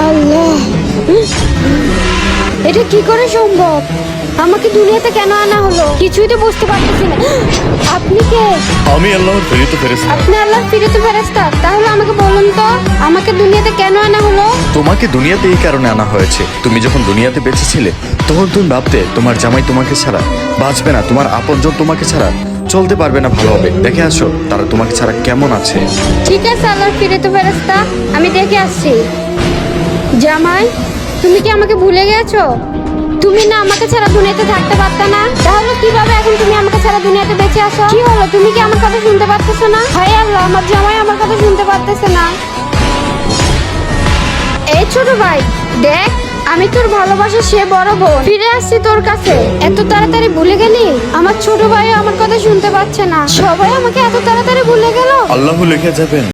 আল্লাহ, এটা কি করে সম্ভব? আমাকে দুনিয়াতে কেন আনা হলো কিছুই তো বুঝতে পারতেছি না। আপনি কে? আমি আল্লাহর প্রেরিত ফেরেশতা। আপনি আল্লাহর প্রেরিত ফেরেশতা? তাহলে আমাকে বলুন তো, আমাকে দুনিয়াতে কেন আনা হলো? তোমাকে দুনিয়াতে এই কারণে আনা হয়েছে, তুমি যখন দুনিয়াতে বেঁচে ছিলে তখন তুমি ভাবতে তোমার জামাই তোমাকে ছাড়া বাঁচবে না, তোমার আপনজন তোমাকে ছাড়া চলতে পারবে না ভালোভাবে। দেখে আসো তারা তোমাকে ছাড়া কেমন আছে। ঠিক আছে আল্লাহর প্রেরিত ফেরেশতা, আমি দেখে আসছি। জামাই, তুমি কি আমাকে ভুলে গেছো? তুমি না আমাকে ছাড়া দুনিয়াতে থাকতে পারতা না, তাহলে কিভাবে এখন তুমি আমাকে ছাড়া দুনিয়াতে বেঁচে আসো? কি হলো, তুমি কি আমার কথা শুনতে পারতেছো না? হায় আল্লাহ, আমার জামাই আমার কথা শুনতে পারতেছে না। এই ছোট ভাই, দেখ আমি তোর ভালোবাসা সে বড় বোন, ফিরে আসছি তোর কাছে। এত তাড়াতাড়ি ভুলে গেলি? আমার ছোট ভাই আমার কথা শুনতে পাচ্ছে না, সবাই আমাকে এত তাড়াতাড়ি ভুলে গেল। আল্লাহ লিখে যাবেন